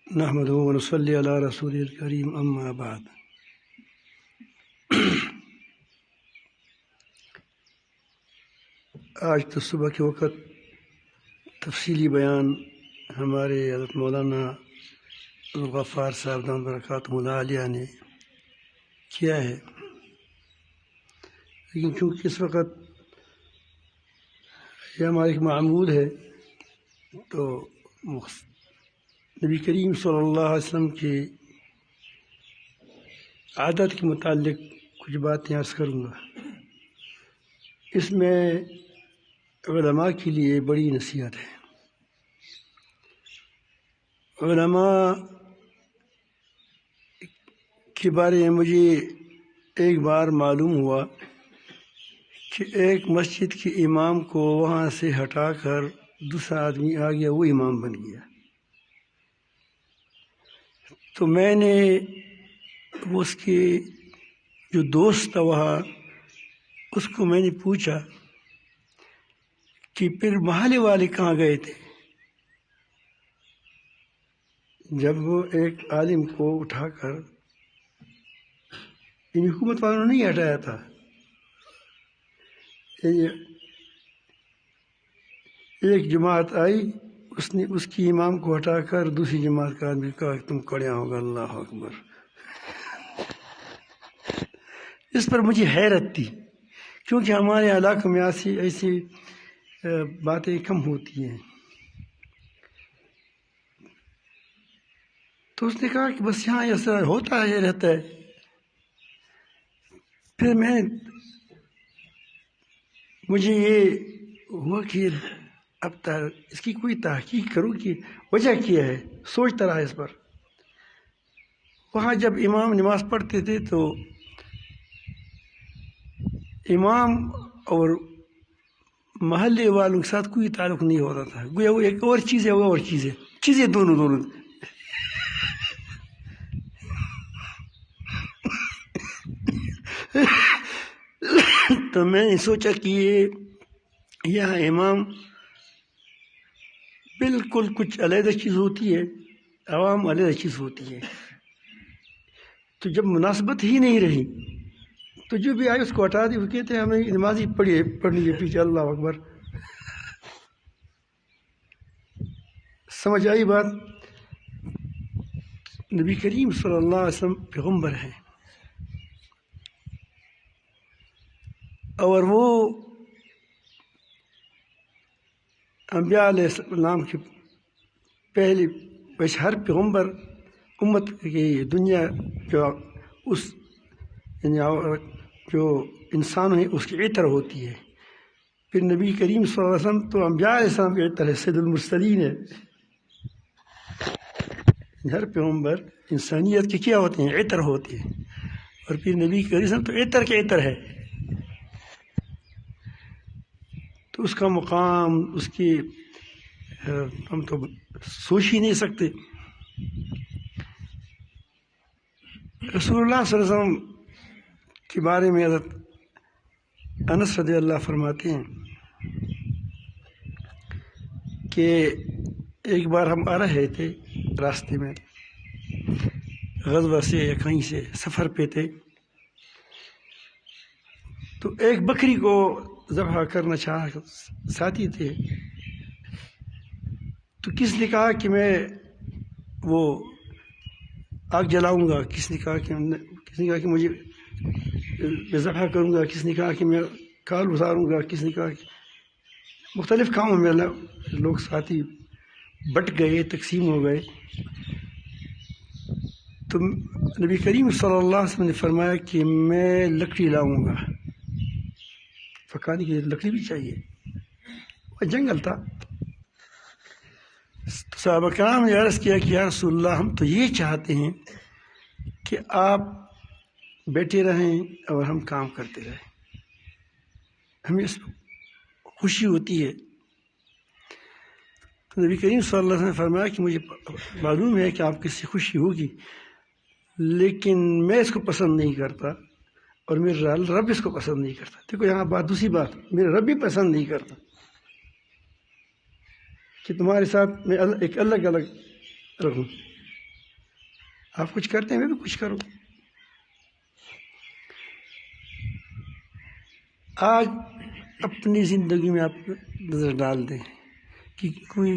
نحمدہ و نصلی علی رسول الکریم اما بعد۔ آج تو صبح کے وقت تفصیلی بیان ہمارے حضرت مولانا غفار صاحب دامت برکاتہ عالیہ نے کیا ہے، لیکن چونکہ اس وقت یہ ہمارا ایک معمول ہے تو نبی کریم صلی اللہ علیہ وسلم کی عادت کے متعلق کچھ باتیں عرض کروں گا۔ اس میں علماء کے لیے بڑی نصیحت ہے۔ علماء کے بارے میں مجھے ایک بار معلوم ہوا کہ ایک مسجد کے امام کو وہاں سے ہٹا کر دوسرا آدمی آ گیا، وہ امام بن گیا۔ تو میں نے اس کے جو دوست تھا وہاں، اس کو میں نے پوچھا کہ پھر محلے والے کہاں گئے تھے جب وہ ایک عالم کو اٹھا کر حکومت والوں نے نہیں ہٹایا تھا؟ ایک جماعت آئی، اس نے اس کی امام کو ہٹا کر دوسری جماعت کا آدمی کہا کہ تم کھڑے ہوگا، اللہ اکبر۔ اس پر مجھے حیرت تھی، کیونکہ ہمارے علاقے میں ایسی باتیں کم ہوتی ہیں۔ تو اس نے کہا کہ بس یہاں ایسا ہوتا ہے، رہتا ہے۔ پھر مجھے یہ ہوا کہ اب اس کی کوئی تحقیق کروں کہ وجہ کیا ہے، سوچتا رہا اس پر۔ وہاں جب امام نماز پڑھتے تھے تو امام اور محلے والوں کے ساتھ کوئی تعلق نہیں ہوتا تھا، گویا وہ ایک اور چیز ہے، وہ اور چیز ہے، چیزیں دونوں تو میں نے سوچا کہ یہ امام بالکل کچھ علیحدہ چیز ہوتی ہے، عوام علیحدہ چیز ہوتی ہے۔ تو جب مناسبت ہی نہیں رہی تو جو بھی آئے اس کو ہٹا دی، وہ کہتے ہیں ہمیں نمازی پڑھنی ہے پیچھے، اللہ اکبر۔ سمجھ آئی بات؟ نبی کریم صلی اللہ علیہ وسلم پیغمبر ہیں، اور وہ انبیاء علیہ السلام کے پہلے، ویسے ہر پیغمبر امت کی دنیا جو انسان ہے اس کی عطر ہوتی ہے۔ پھر نبی کریم صلی اللہ علیہ وسلم تو انبیاء علیہ السلام کی عطر ہے، سید المرسلین ہے۔ ہر پیغمبر انسانیت کے کیا ہوتے ہیں؟ عطر ہوتے ہیں، اور پھر نبی کریم صلی اللہ علیہ وسلم تو عطر کے عطر ہے۔ تو اس کا مقام، اس کی ہم تو سوچ ہی نہیں سکتے۔ رسول اللہ صلی اللہ علیہ وسلم کے بارے میں حضرت انس رضی اللہ فرماتے ہیں کہ ایک بار ہم آ رہے تھے، راستے میں غزوہ سے یا کہیں سے سفر پہ تھے، تو ایک بکری کو ذبح کرنا چاہا، ساتھی تھے۔ تو کس نے کہا کہ میں وہ آگ جلاؤں گا، کس نے کہا کہ مجھے میں ذبح کروں گا، کس نے کہا کہ میں کال اتاروں گا، کس نے کہا کہ مختلف کاموں میں لوگ ساتھی بٹ گئے، تقسیم ہو گئے۔ تو نبی کریم صلی اللہ علیہ وسلم نے فرمایا کہ میں لکڑی لاؤں گا، پکانے کے لیے لکڑی بھی چاہیے، وہ جنگل تھا۔ صحابہ کرام نے عرض کیا کہ یا رسول اللہ، ہم تو یہ چاہتے ہیں کہ آپ بیٹھے رہیں اور ہم کام کرتے رہیں، ہمیں اس خوشی ہوتی ہے۔ تو نبی کریم صلی اللہ علیہ وسلم نے فرمایا کہ مجھے معلوم ہے کہ آپ کو اس سے خوشی ہوگی، لیکن میں اس کو پسند نہیں کرتا، اور میرا رب اس کو پسند نہیں کرتا۔ دیکھو یہاں دوسری بات، میرا رب بھی پسند نہیں کرتا۔ کہ تمہارے ساتھ میں ایک الگ الگ رہوں، آپ کچھ کرتے ہیں میں بھی کچھ کروں۔ آج اپنی زندگی میں آپ نظر ڈال دیں کہ کوئی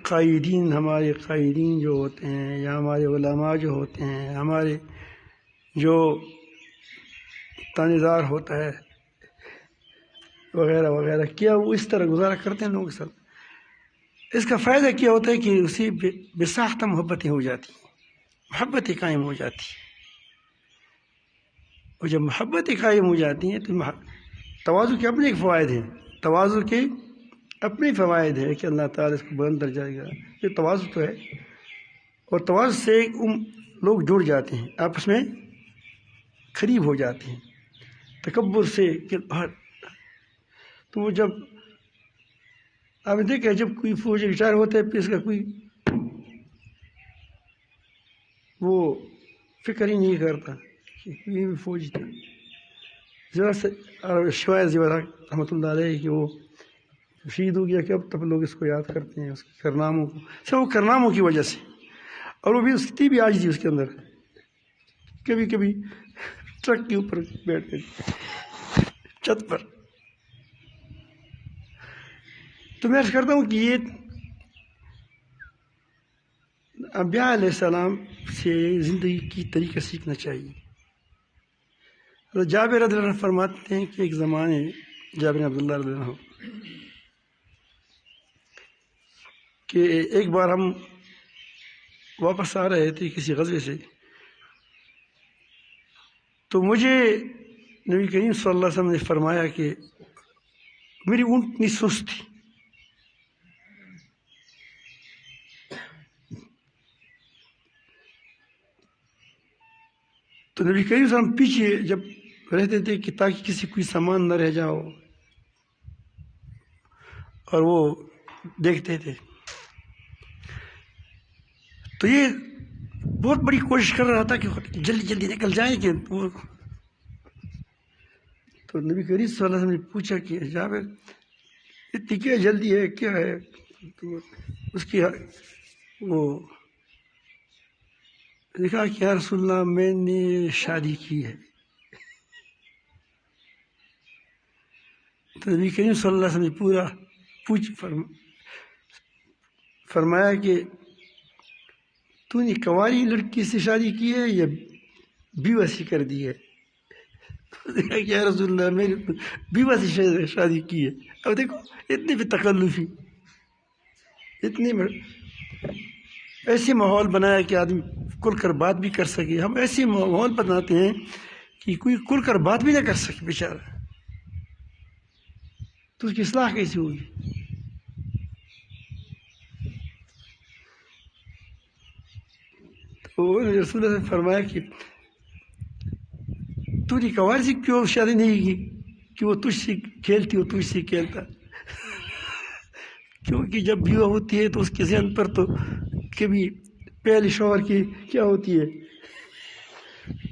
قائدین، ہمارے قائدین جو ہوتے ہیں یا ہمارے علماء جو ہوتے ہیں، ہمارے جو تانیدار ہوتا ہے وغیرہ وغیرہ، کیا وہ اس طرح گزارا کرتے ہیں لوگوں کے ساتھ؟ اس کا فائدہ کیا ہوتا ہے کہ اسی بساختہ محبتیں ہو جاتی ہیں، محبتیں قائم ہو جاتی ہیں، اور جب محبتیں قائم ہو جاتی ہیں تو تواضع کے اپنے ایک فوائد ہیں، تواضع کے اپنے فوائد ہیں کہ اللہ تعالیٰ اس کو بلند کر جائے گا، یہ تواضع تو ہے۔ اور تواضع سے لوگ جڑ جاتے ہیں، آپس میں قریب ہو جاتے ہیں، تکبر سے کہ تو وہ جب آپ نے دیکھا جب کوئی فوجی ریٹائر ہوتا ہے پھر اس کا کوئی وہ فکر ہی نہیں کرتا کہ کوئی بھی فوجی تھا، ذرا سے شوائے زیور رحمۃ اللہ علیہ کہ وہ شہید ہو گیا کہ اب تب لوگ اس کو یاد کرتے ہیں، اس کے کارناموں کو، سب وہ کارناموں کی وجہ سے، اور وہ بھی اس کی بھی آج تھی اس کے اندر، کبھی کبھی ٹرک کے اوپر بیٹھ کے چھت پر۔ تو میں عرض کرتا ہوں کہ یہ انبیاء علیہ السلام سے زندگی کی طریقہ سیکھنا چاہیے۔ جابر رضی اللہ عنہ فرماتے ہیں کہ ایک زمانے جابر بن عبداللہ رضی اللہ عنہ کہ ایک بار ہم واپس آ رہے تھے کسی غزوے سے، تو مجھے نبی کریم صلی اللہ علیہ وسلم نے فرمایا کہ میری اونٹنی سست تھی، تو نبی کریم صلی اللہ علیہ وسلم پیچھے جب رہتے تھے کہ تاکہ کسی کوئی سامان نہ رہ جاؤ، اور وہ دیکھتے تھے، تو یہ بہت بڑی کوشش کر رہا تھا کہ جلدی جلدی نکل جائیں کہ وہ، تو نبی کریم صلی اللہ علیہ وسلم نے پوچھا کہ جابر اتنی کیا جلدی ہے، کیا ہے؟ تو اس کی وہ لکھا کہ یا رسول اللہ میں نے شادی کی ہے۔ تو نبی کریم صلی اللہ علیہ وسلم نے پورا فرمایا کہ تو نے کنواری لڑکی سے شادی کی ہے یا بیوہ سے کر دی ہے؟ یا رسول اللہ میں نے بیوہ سے شادی کی ہے۔ اب دیکھو اتنی بھی تکلفی، اتنی ایسے ماحول بنایا کہ آدمی کھل کر بات بھی کر سکے۔ ہم ایسے ماحول بناتے ہیں کہ کوئی کھل کر بات بھی نہ کر سکے بیچارہ، تو اس کی اصلاح کیسے ہوگی؟ تو رسول اللہ نے فرمایا کہ تو نے کنواری سے کیوں شادی نہیں کی کہ وہ تجھ سے کھیلتی وہ تجھ سے کھیلتا؟ کیونکہ جب بیوہ ہوتی ہے تو اس کے ذہن پر تو کبھی پہلے شوہر کی کیا ہوتی ہے،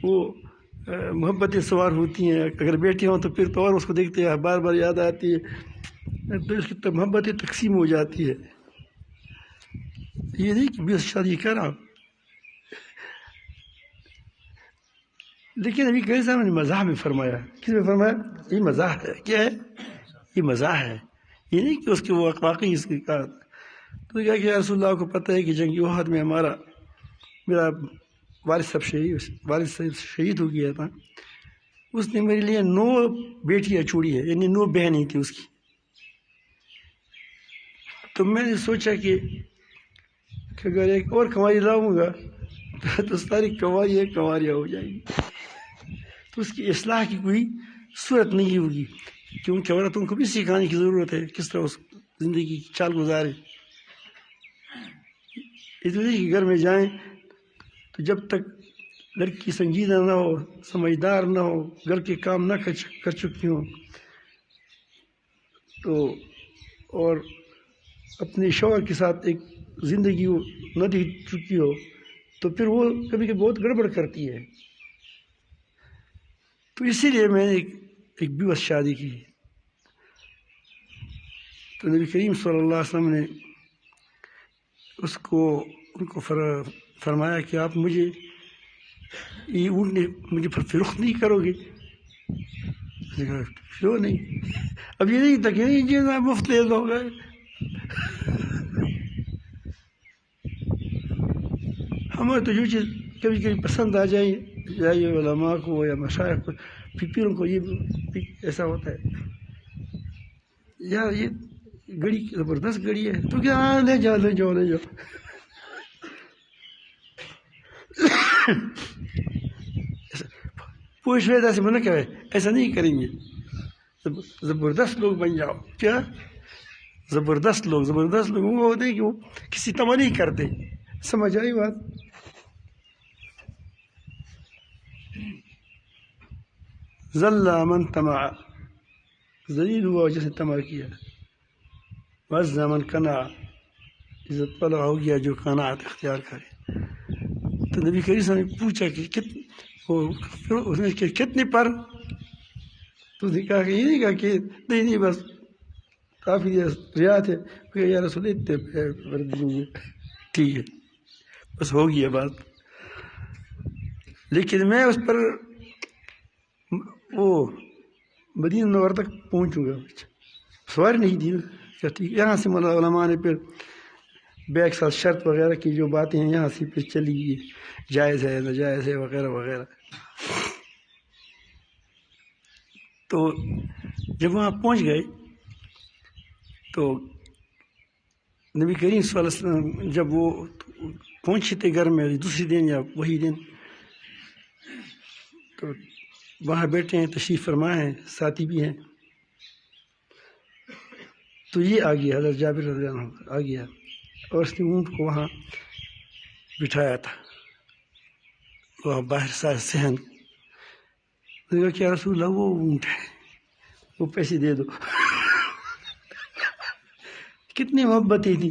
وہ محبتیں سوار ہوتی ہیں، اگر بیٹے ہوں تو پھر تو اور اس کو دیکھتے ہیں بار بار یاد آتی ہے، تو اس کی محبتیں تقسیم ہو جاتی ہے۔ یہ نہیں کہ بیوہ سے شادی کرا، لیکن ابھی کئی صاحب نے مزاح میں فرمایا، کس میں فرمایا؟ یہ مزاح ہے، کیا ہے؟ یہ مزاح ہے، یہ نہیں کہ اس کے وہ واقعی اس کی کہا۔ تو کہا کہ یا رسول اللہ کو پتہ ہے کہ جنگی احد میں میرا والد صاحب شہید ہو گیا تھا، اس نے میرے لیے 9 بیٹیاں چھوڑی ہے، یعنی 9 بہنیں تھیں اس کی۔ تو میں نے سوچا کہ اگر ایک اور کنواری لاؤں گا تو ساری کنواریاں ہو جائیں گی، تو اس کی اصلاح کی کوئی صورت نہیں ہوگی، کیونکہ عورتوں کو بھی سکھانے کی ضرورت ہے کس طرح اس زندگی کی چال گزارے۔ اس لیے کہ گھر میں جائیں تو جب تک لڑکی سنجیدہ نہ ہو، سمجھدار نہ ہو، گھر کے کام نہ کر چکی ہوں تو، اور اپنے شوہر کے ساتھ ایک زندگی نہ دی چکی ہو، تو پھر وہ کبھی کبھی بہت گڑبڑ کرتی ہے۔ تو اسی لیے میں نے ایک بیوہ سے شادی کی۔ تو نبی کریم صلی اللہ علیہ وسلم نے ان کو فرمایا کہ آپ مجھے یہ اونٹ مجھے فروخت نہیں کرو گے؟ کیوں نہیں؟ اب یہ نہیں تھا کہ نہیں چیز آپ مفت لے دو گے. ہمیں تو جو چیز کبھی کبھی پسند آ جائے علماء کو یا مشائخ کو، پیروں کو، یہ ایسا ہوتا ہے یار یہ گڑی زبردست گڑی ہے تو کیا لے جاؤ لے جاؤ لے جاؤ. پوچھ رہے ایسے منع کیا ہے، ایسا نہیں کریں گے. زبردست لوگ بن جاؤ. کیا زبردست لوگ وہ ہوتے ہیں کہ وہ کسی تمنا نہیں کرتے. سمجھ آئی بات؟ ذل من طمع، ذلیل ہوا جس نے طمع کیا. وعز من قنع، عزت والا ہو گیا جو قناعت اختیار کرے. تو نبی کریم صلی اللہ علیہ وسلم نے پوچھا کہ کتنے پر؟ تو نے کہا کہ یہ نہیں کہا کہ نہیں بس کافی رعایت ہے. یا رسول اتنے پر دیں گے. ٹھیک ہے بس ہو گیا بات. لیکن میں اس پر وہ مدینہ منورہ تک پہنچوں گا. سواری نہیں دی. ٹھیک یہاں سے مولانا علماء نے پھر بیک ساتھ شرط وغیرہ کی جو باتیں ہیں یہاں سے پھر چلی گئی، جائز ہے ناجائز ہے وغیرہ وغیرہ. تو جب وہاں پہنچ گئے تو نبی کریم صلی اللہ علیہ وسلم جب وہ پہنچے تھے گھر میں دوسری دن یا وہی دن، تو وہاں بیٹھے ہیں، تشریف فرما ہیں، ساتھی بھی ہیں. تو یہ آ گیا، حضرت جابر رضی اللہ عنہ آ گیا اور اس نے اونٹ کو وہاں بٹھایا تھا وہاں باہر سا صحن. کہا کیا رسول اللہ وہ اونٹ ہے، وہ پیسے دے دو. کتنی محبتیں تھی.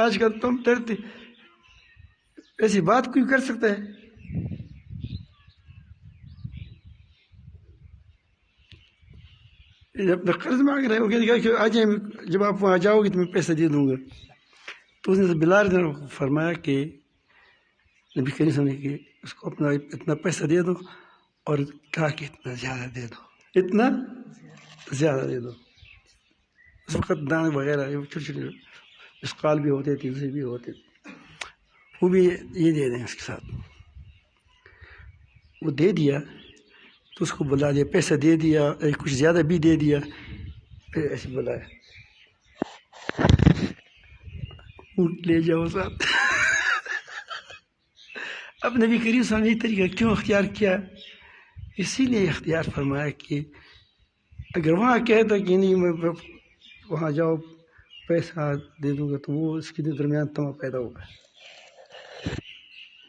آج کل تم ڈرتے ایسی بات کوئی کر سکتا ہے؟ اپنا قرض مانگ رہے ہو کہ آ جائیں، جب آپ وہاں جاؤ گے تو میں پیسہ دے دوں گا. تو اس نے بلال نے فرمایا کہ نبی کریم صلی اللہ علیہ وسلم نے کہ اس کو اپنا اتنا پیسہ دے دو، اور کہا کہ اتنا زیادہ دے دو، اتنا زیادہ دے دو. اس وقت دان وغیرہ چھوٹے چھوٹے اسقال بھی ہوتے تھے، اسے بھی ہوتے تھے، وہ بھی یہ دے دیں. اس کے ساتھ وہ دے دیا تو اس کو بلا دیا، پیسہ دے دیا، کچھ زیادہ بھی دے دیا. پھر ایسے بلایا اونٹ لے جاؤ ساتھ. اب نبی کریم صلی اللہ علیہ وسلم نے یہ طریقہ کیوں اختیار کیا؟ اسی لیے اختیار فرمایا کہ اگر وہاں کہتا کہ نہیں میں وہاں جاؤ پیسہ دے دوں گا تو وہ اس کے درمیان تمام پیدا ہوگا.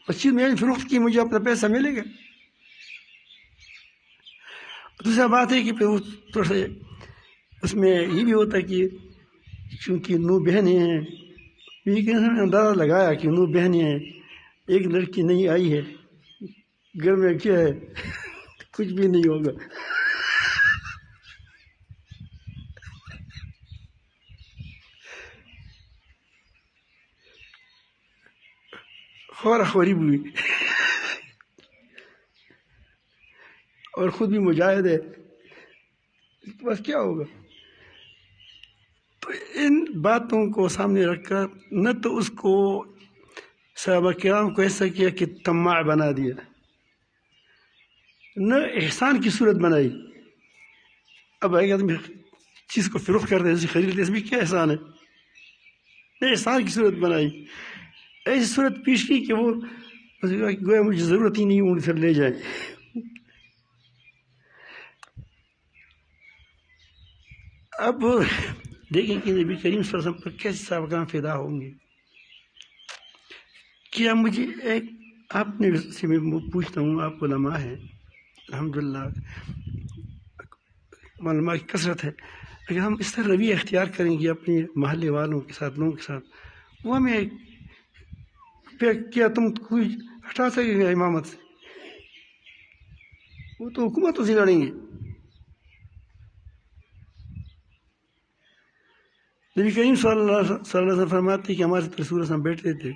اس چیز میں نے فروخت کی، مجھے اپنا پیسہ ملے گا. دوسرا بات ہے کہ پھر وہ تھوڑا سا اس میں یہ بھی ہوتا ہے کہ چونکہ 9 بہنیں ہیں، یہ اندازہ لگایا کہ 9 بہنیں ہیں، ایک لڑکی نہیں آئی ہے، گھر میں کیا ہے کچھ بھی نہیں ہوگا. خورا خوری ہوئی اور خود بھی مجاہد ہے، بس کیا ہوگا. تو ان باتوں کو سامنے رکھ کر نہ تو اس کو صحابہ کرام کو ایسا کیا کہ طماع بنا دیا، نہ احسان کی صورت بنائی. اب ایک آدمی چیز کو فروخت کرتے اسے خریدتے، اس میں کیا احسان ہے؟ نہ احسان کی صورت بنائی، ایسی صورت پیش کی کہ وہ گویا مجھے ضرورت ہی نہیں اونٹ پھر لے جائیں. اب دیکھیں کہ نبی کریم صلی اللہ علیہ وسلم پر کیسے صحابہ کرام فدا ہوں گے. کیا مجھے ایک آپ نے سے میں پوچھتا ہوں، آپ علماء ہیں الحمدللہ، علماء کی کثرت ہے، اگر ہم اس طرح رویہ اختیار کریں گے اپنے محلے والوں کے ساتھ، لوگوں کے ساتھ، وہ ہمیں کیا تم کوئی ہٹا سکے گا امامت سے؟ وہ تو حکومتوں سے لڑیں گے. نبی کریم صلی اللہ علیہ وسلم فرماتے کہ ہمارے رسول صلی اللہ علیہ وسلم بیٹھتے تھے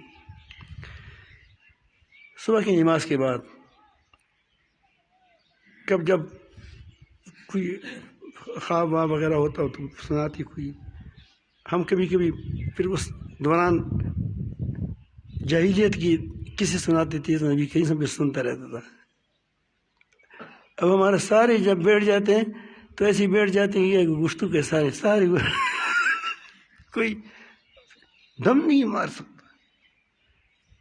صبح کی نماز کے بعد، جب کوئی خواب وغیرہ ہوتا ہو تو سناتی کوئی، ہم کبھی کبھی پھر اس دوران جاہلیت کی کسی سناتے تھے تو نبی کریم صلی سنتا رہتا تھا۔ اب ہمارے سارے جب بیٹھ جاتے ہیں تو ایسے ہی بیٹھ جاتے ہیں کہ گفتگو کے سارے کوئی دم نہیں مار سکتا،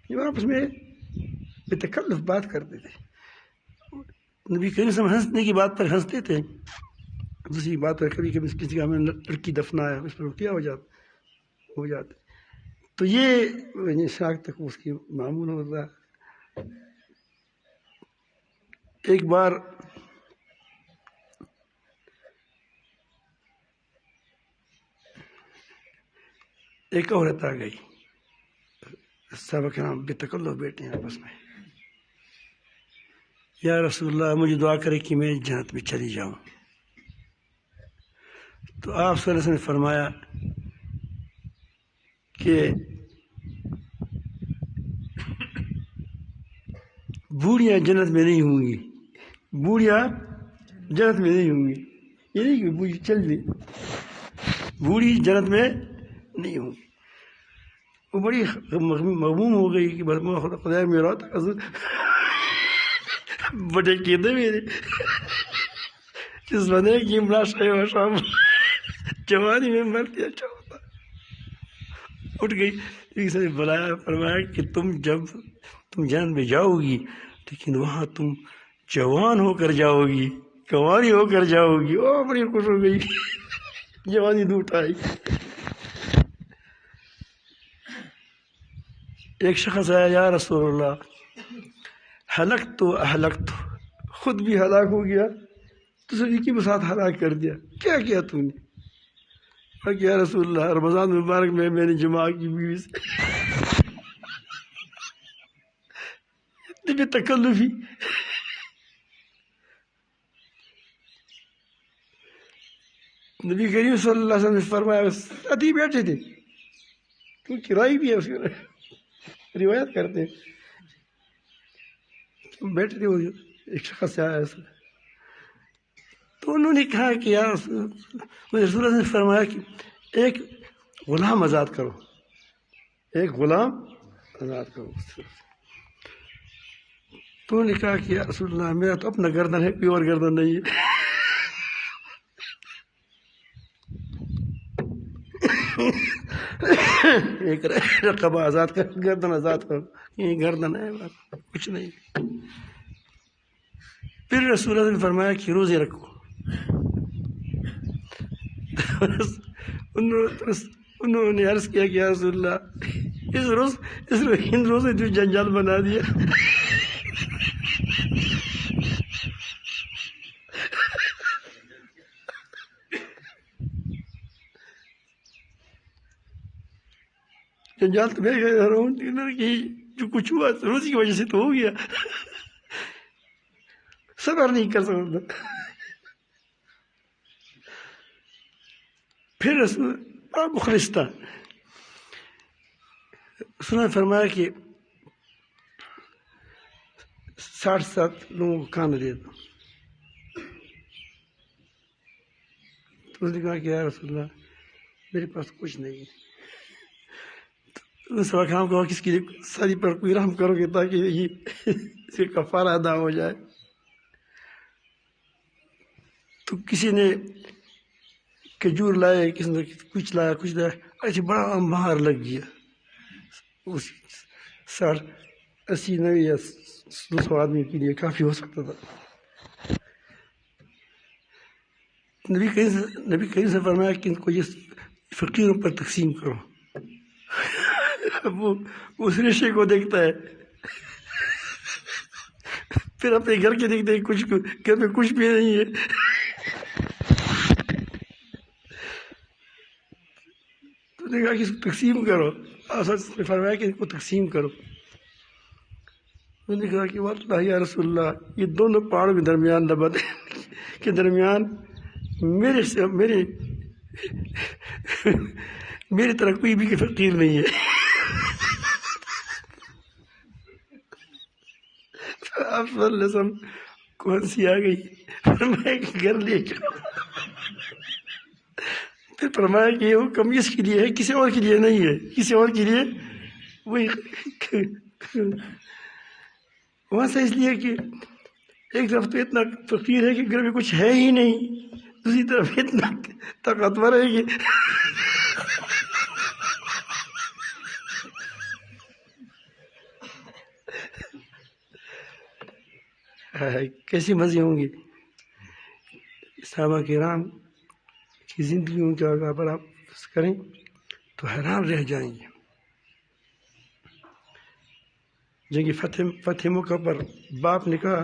یہ آپس میں بے تکلف بات کرتے تھے۔ نبی کریم صلی اللہ علیہ وسلم ہنسنے کی بات پر ہنستے تھے، دوسری بات پر کبھی کسی کا ہمیں لڑکی دفنایا اس پر کیا ہو جاتا تو یہ شاک تک اس کی معمول ہوتا۔ ایک بار ایک عورت آ گئی، صحابہ کرام بے تکلف بیٹھے ہیں آپس میں، یا رسول اللہ مجھے دعا کرے کہ میں جنت میں چلی جاؤں۔ تو آپ صلی اللہ علیہ وسلم نے فرمایا کہ بوڑھیاں جنت میں نہیں ہوں گی، بوڑھیاں جنت میں نہیں ہوں گی، یہ نہیں کہ بوڑھی چل دی، بوڑھی جنت میں نہیں ہوں گی۔ وہ بڑی مغموم ہو گئی کہ بس خدا میرا بڑے قیدے میرے جس بنے کی ملاشا شام جوانی میں مر دیا چاہتا، اٹھ گئی، ایک سے بلایا، فرمایا کہ تم جنت میں جاؤ گی لیکن وہاں تم جوان ہو کر جاؤ گی، کنواری ہو کر جاؤ گی۔ او بڑی خوش ہو گئی، جوانی دودھ آئی۔ ایک شخص آیا، یا رسول اللہ ہلکت، خود بھی ہلاک ہو گیا، دوسرے کی بھی ساتھ ہلاک کر دیا، کیا کیا تو نے؟ کہ یا رسول اللہ رمضان مبارک میں نے جماع کی بیوی سے، اتنی بے تکلفی۔ نبی کریم صلی اللہ علیہ وسلم نے فرمایا، ساتھ ہی بیٹھے تھے، کیونکہ رائی بھی ہے اس کے روایت کرتے ہیں، بیٹھے تھے، وہ ایک شخص سے آیا تو انہوں نے کہا کہ یا رسول اللہ نے فرمایا کہ ایک غلام آزاد کرو، ایک غلام آزاد کرو۔ تو انہوں نے کہا کہ یا رسول اللہ میرا تو اپنا گردن ہے، کوئی اور گردن نہیں ہے۔ ایک رقبہ آزاد کر، گردن آزاد کرو، یہ گردن ہے کچھ نہیں۔ پھر رسول اللہ نے فرمایا کہ روزے رکھو۔ انہوں نے عرض کیا کہ یا رسول اللہ اس روزے جو جنجال بنا دیا۔ جنجال تو میں کہہ رہا ہوں کہ جو کچھ ہوا روزی کی وجہ سے تو ہو گیا، صبر نہیں کر سکتا۔ پھر رسول بڑا مخلص تھا، اس نے فرمایا کہ 67 لوگوں کو کھانا دے دو۔ تو اس نے کہا کہ یا رسول اللہ میرے پاس کچھ نہیں ہے۔ صحابہ کرام کو کس کے لیے ساری پر کوئی رحم کرو گے تاکہ یہ اس کا کفارہ ادا ہو جائے۔ تو کسی نے کھجور لائے، کسی نے کچھ لایا، ایسے بڑا مہار لگ گیا، 60 80 90 یا 200 آدمی کے لیے کافی ہو سکتا تھا۔ نبی کریم سے فرمایا کہ ان کو یہ فقیروں پر تقسیم کرو۔ وہ اس رشتے کو دیکھتا ہے، پھر اپنے گھر کے دیکھتے ہیں، کچھ گھر میں کچھ بھی نہیں ہے۔ تو نے کہا کہ اس کو تقسیم کرو، نے فرمایا کہ ان کو تقسیم کرو۔ انہوں نے کہا کہ واللہ یا رسول اللہ یہ دونوں پہاڑوں کے درمیان لبد کے درمیان میرے میری طرح کوئی بھی فقیر نہیں ہے. آپ صلی اللہ علیہ وسلم کو ہنسی آ گئی. فرمایا کہ گھر لے جاؤ. پھر فرمایا کہ یہ حکم اس کے لیے ہے, کسی اور کے لیے نہیں ہے. کسی اور کے لیے وہی وہاں سے اس لیے کہ ایک طرف تو اتنا فقیر ہے کہ گھر میں کچھ ہے ہی نہیں, دوسری طرف اتنا طاقتور ہے کہ کیسی مزے ہوں گے. صحابہ کرام کی زندگیوں کے اگر آپ کریں تو حیران رہ جائیں گے. جنگ فتح مکہ پر باپ نے کہا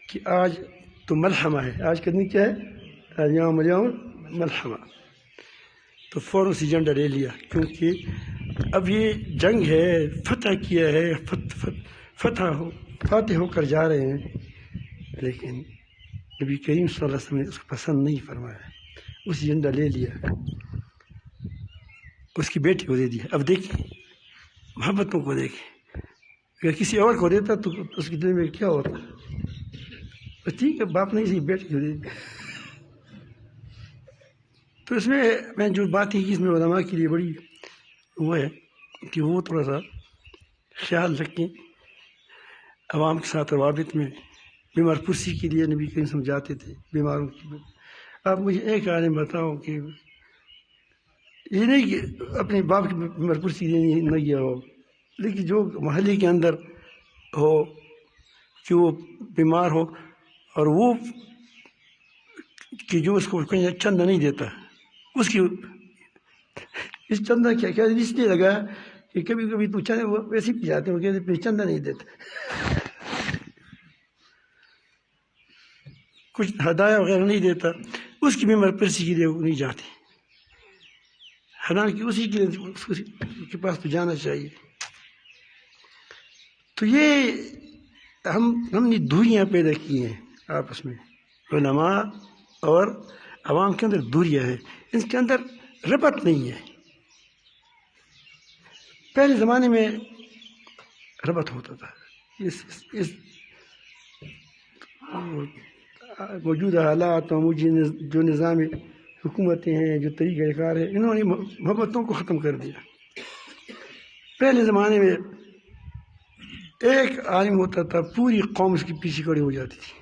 کہ آج تو ملحمہ ہے, آج کا دن کیا ہے, یوم ملحمہ. تو فوراً سے جھنڈا لے لیا, کیونکہ اب یہ جنگ ہے, فتح کیا ہے, فاتح ہو کر جا رہے ہیں. لیکن نبی کریم صلی اللہ علیہ وسلم نے اس کو پسند نہیں فرمایا, اس جھنڈا لے لیا, اس کی بیٹی کو دے دیا. اب دیکھیں محبتوں کو دیکھیں, اگر کسی اور کو دیتا تو اس کے دل میں کیا ہوتا. ٹھیک ہے باپ نہیں سی, بیٹی کو دے دی. تو اس میں جو بات ہے کہ اس میں علماء کے لیے بڑی وہ ہے کہ وہ تھوڑا سا خیال رکھیں عوام کے ساتھ روابط میں. بیمار پرسی کے لیے نبی کریم سمجھاتے تھے بیماروں کی. آپ مجھے ایک عالم بتاؤ کہ یہ نہیں کہ اپنے باپ کی بیمار پرسی نہ کیا ہو, لیکن جو محلے کے اندر ہو کہ وہ بیمار ہو اور وہ کہ جو اس کو چندہ نہیں دیتا, اس کی اس چندہ کیا اس لیے لگا کہ کبھی کبھی تو چندہ وہ ویسے بھی جاتے ہو کہ چندہ نہیں دیتا, کچھ ہدایہ وغیرہ نہیں دیتا, اس کی بیمار پرسی کے لیے وہ نہیں جاتے. حالانکہ اسی کے لیے اس کے پاس تو جانا چاہیے. تو یہ ہم نے دوریاں پیدا کی ہیں آپس میں, علماء اور عوام کے اندر دوریاں ہیں, اس کے اندر ربط نہیں ہے. پہلے زمانے میں ربط ہوتا تھا. اس موجودہ حالات اور جو نظام حکومتیں ہیں, جو طریقہ کار ہے, انہوں نے محبتوں کو ختم کر دیا. پہلے زمانے میں ایک عالم ہوتا تھا, پوری قوم اس کے پیچھے کھڑی ہو جاتی تھی.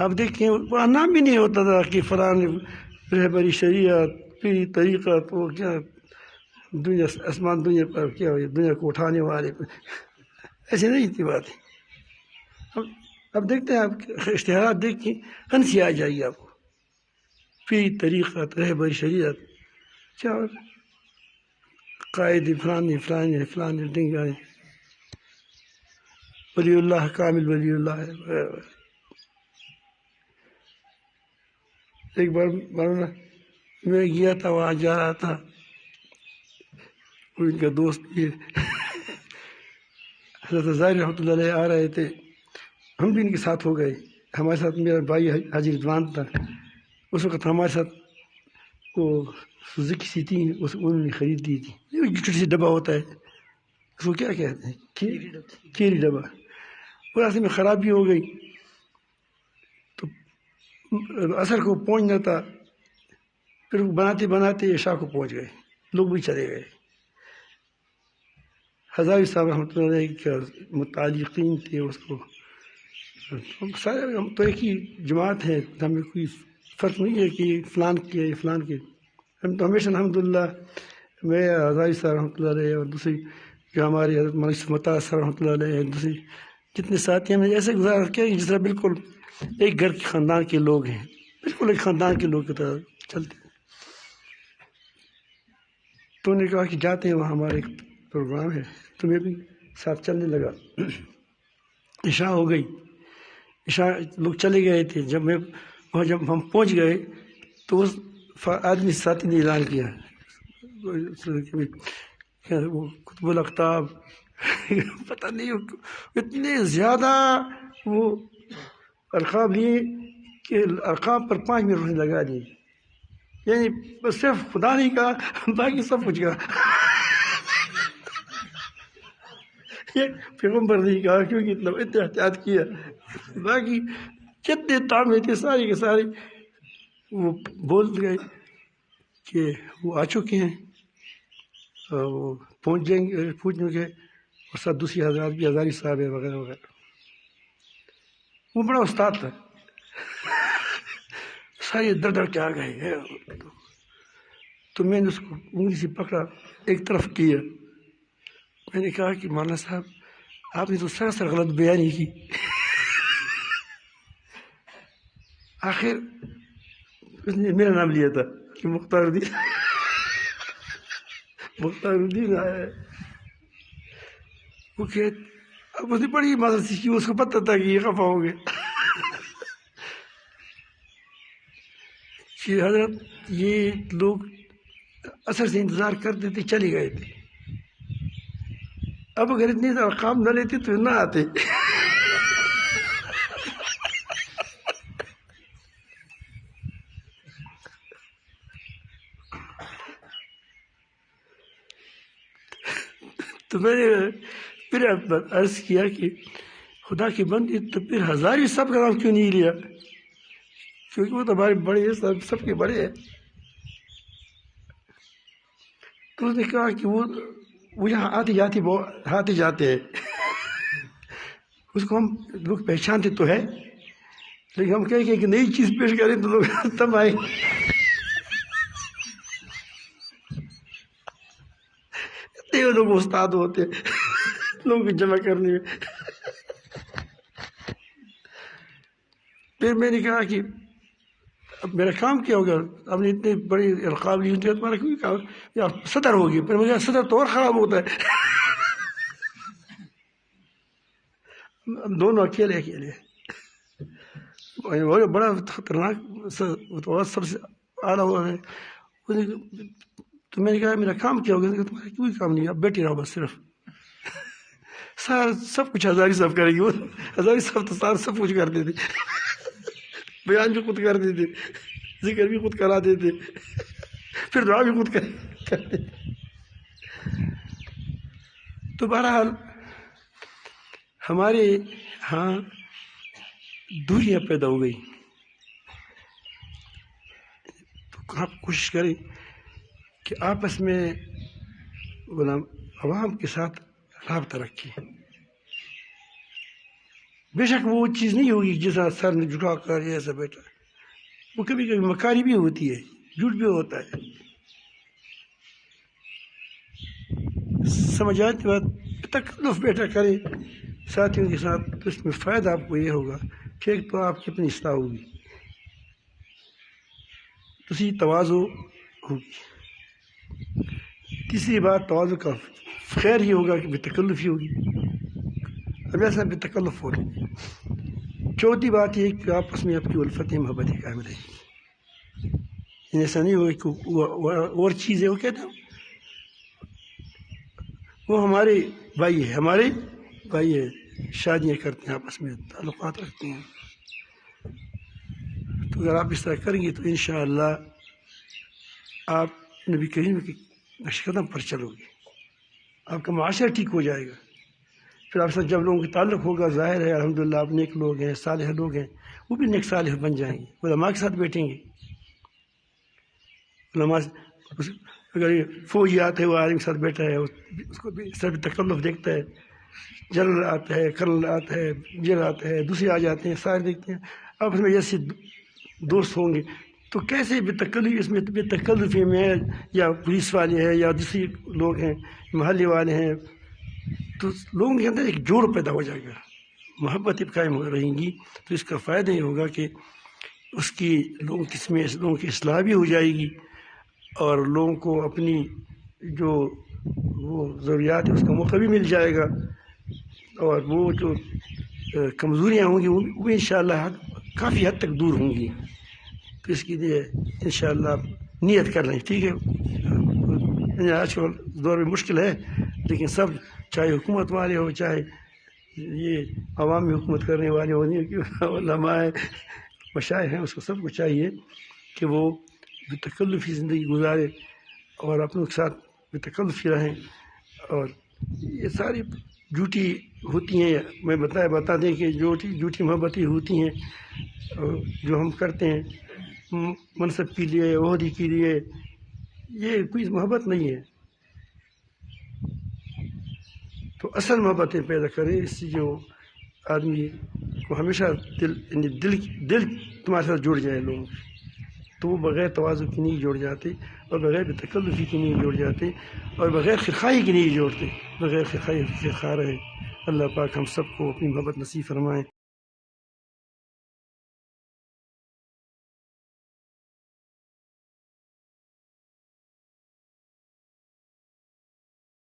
اب دیکھیں وہ نام بھی نہیں ہوتا تھا کہ فلاں رہبری شریعت پھر طریقت وہ کیا دنیا آسمان دنیا پر کیا ہو دنیا کو اٹھانے والے, ایسے نہیں تھی بات. اب دیکھتے ہیں آپ اشتہارات دیکھ کے ہنسی آ جائے گی آپ کو. پھر طریقت رہبری شریعت کیا قائد فلان ڈنگا ولی اللہ کامل ولی اللہ ہے. ایک بار میں گیا تھا, وہاں جا رہا تھا, ان کا دوست بھی حضرت ظاہر رحمۃ اللہ علیہ آ رہے تھے, ہم بھی ان کے ساتھ ہو گئے. ہمارے ساتھ میرا بھائی حاجی رضوان تھا. اس وقت ہمارے ساتھ وہ سوزوکی سی تھی, انہوں نے خرید دی تھی. چھوٹی سی ڈبہ ہوتا ہے, اس کو کیا کہتے ہیں, کیری ڈبہ. وہ راستے میں خرابی ہو گئی تو عصر کو پہنچنا تھا. پھر بناتے بناتے عشاء کو پہنچ گئے, لوگ بھی چلے گئے. ہزاروی صاحب رحمۃ اللہ علیہ کے متعلقین تھے, اس کو سارے ہم تو ایک ہی جماعت ہے, ہمیں کوئی فرق نہیں ہے کہ فلان کے فلان کے. ہم تو ہمیشہ الحمدللہ میں ہزاروی صاحب رحمۃ اللہ علیہ اور دوسری جو ہمارے حضرت مولانا یوسف مطاز صاحب رحمۃ اللہ علیہ, دوسری جتنے ساتھی ہم نے ایسے گزارا کیا جس طرح بالکل ایک گھر کے خاندان کے لوگ ہیں, بالکل ایک خاندان کے لوگ کی طرح چلتے. تو انہوں نے کہا کہ جاتے ہیں, وہاں ہمارا ایک پروگرام ہے, تمہیں بھی ساتھ چلنے لگا. عشاء ہو گئی, عشاء لوگ چلے گئے تھے. جب ہم پہنچ گئے تو اس آدمی ساتھی نے اعلان کیا, وہ قطب الاقطاب پتہ نہیں اتنے زیادہ وہ القاب لیے کہ القاب پر 5 منٹ لگا دیے. یعنی بس صرف خدا نہیں کہا، باقی سب کچھ کہا. یہ پیغمبر نہیں کہا کیونکہ اتنا احتیاط کیا. باقی جتنے تامے تھے سارے کے سارے وہ بول گئے کہ وہ آ چکے ہیں، وہ پہنچ جائیں گے، پہنچ گئے. اور سب دوسری حضرات بھی، ہزاری صاحب ہے وغیرہ وغیرہ. وہ بڑا استاد تھا. سارے در در کے آ گئے. تو میں نے اس کو انگلی سے پکڑا، ایک طرف کیا. میں نے کہا کہ مولانا صاحب آپ نے تو سراسر غلط بیانی کی. آخر اس نے میرا نام لیا تھا کہ مختار الدین. مختار الدین آیا ہے. وہ کہ اب اس نے بڑی معذرت کی، اس کو پتہ تھا کہ یہ خفا ہوں گے. کہ حضرت یہ لوگ اثر سے انتظار کرتے تھے، چلے گئے تھے. اب اگر اتنے ارقام نہ لیتے تو نہ آتے. تو میں نے پھر عرض کیا کہ خدا کی بندی تو پھر ہزاری سب کا نام کیوں نہیں لیا؟ کیونکہ وہ تو ہمارے بڑے ہیں، سب کے بڑے ہیں. تو اس نے کہا کہ وہ یہاں آتے جاتے ہیں. اس کو ہم لوگ پہچانتے تو ہے، لیکن ہم کہیں کہ ایک نئی چیز پیش کریں تو لوگ تب آئیں. اتنے لوگ استاد ہوتے لوگوں کو جمع کرنے میں. پھر میں نے کہا کہ اب میرا کام کیا ہوگا؟ آپ نے اتنے بڑی القاب لی، تمہارا کوئی کام یا صدر ہوگی. پھر مجھے صدر تو اور خراب ہوتا ہے. ہم دونوں اکیلے بڑا خطرناک سب سے اعلیٰ ہوا ہے. تو میں نے کہا میرا کام کیا ہوگا؟ تمہارا کوئی کام نہیں، آپ بیٹھے رہو بس. صرف سب کچھ ہزاری صاحب کرے گی. وہ ہزاری صاحب تو سارا سب کچھ کر دیتے، بیان بھی خود کر دیتے، ذکر بھی خود کرا دیتے، پھر دعا بھی خود کر دیتے. تو بہرحال ہمارے ہاں دوریاں پیدا ہو گئی. تو آپ کوشش کریں کہ آپس میں عوام کے ساتھ رابطہ رکھیں. بے شک وہ چیز نہیں ہوگی جیسا سر نے جھکا کر ایسا بیٹا. وہ کبھی کبھی مکاری بھی ہوتی ہے، جھوٹ بھی ہوتا ہے. سمجھ آتی بات. تکلف بیٹا کرے ساتھیوں کے ساتھ تو اس میں فائدہ آپ کو یہ ہوگا کہ ایک تو آپ کی اپنی اصلاح ہوگی، دوسری تواضع ہوگی. تیسری بات تواضع کا خیر یہ ہوگا کہ بے تکلفی ہوگی. اب ایسا بے تکلف ہو رہی. چوتھی بات یہ کہ آپس میں آپ کی الفت محبت قائم رہے گی. ایسا نہیں ہوگا کہ اور چیز ہے. وہ کہتے ہیں وہ ہمارے بھائی ہے، شادیاں کرتے ہیں، آپس میں تعلقات رکھتے ہیں. تو اگر آپ اس طرح کریں گے تو انشاءاللہ آپ نبی کریم کے نقش قدم پر چلو گے، آپ کا معاشرہ ٹھیک ہو جائے گا. پھر آپ سے جب لوگوں کے تعلق ہوگا، ظاہر ہے الحمدللہ آپ نیک لوگ ہیں، صالح لوگ ہیں، وہ بھی نیک صالح بن جائیں گے. علماء کے ساتھ بیٹھیں گے. علماء اگر فوجیات ہے، وہ عالم کے ساتھ بیٹھا ہے، اس کو بھی اس طرح تکلف دیکھتا ہے. جنرل آتا ہے، کرنل آتا ہے، میجر آتا ہے، دوسرے آ جاتے ہیں، سارے دیکھتے ہیں. آپ اس میں جیسے دوست ہوں گے تو کیسے بے تکلف، اس میں بے تکلفی میں یا پولیس والے ہیں یا دوسری لوگ ہیں، محلے والے ہیں، تو لوگوں کے اندر ایک جوڑ پیدا ہو جائے گا، محبت قائم ہو رہیں گی. تو اس کا فائدہ یہ ہوگا کہ اس کی لوگوں کی اصلاح بھی ہو جائے گی، اور لوگوں کو اپنی جو وہ ضروریات ہے اس کا موقع بھی مل جائے گا، اور وہ جو کمزوریاں ہوں گی وہ انشاءاللہ کافی حد تک دور ہوں گی. تو اس کے لیے انشاءاللہ آپ نیت کر لیں. ٹھیک ہے، آج کل دور میں مشکل ہے، لیکن سب چاہے حکومت والے ہو، چاہے یہ عوامی حکومت کرنے والے ہو، علماء مشائخ ہیں، اس کو سب کو چاہیے کہ وہ بتکلفی زندگی گزارے اور اپنوں کے ساتھ بتکلفی رہیں، اور یہ ساری جھوٹی ہوتی ہیں. میں بتا دیں کہ جھوٹی محبتیں ہوتی ہیں جو ہم کرتے ہیں منصب کے لیے، عہدے کے لیے. یہ کوئی محبت نہیں ہے. تو اصل محبتیں پیدا کریں، اس سے جو آدمی کو ہمیشہ دل تمہارے ساتھ جڑ جائے لوگوں، تو وہ بغیر تواضع کی نہیں جوڑ جاتے، اور بغیر تکلفی کی نہیں جوڑ جاتے، اور بغیر خرخائی کی نہیں جوڑتے. بغیر خرخائی رہے. اللہ پاک ہم سب کو اپنی محبت نصیب فرمائیں.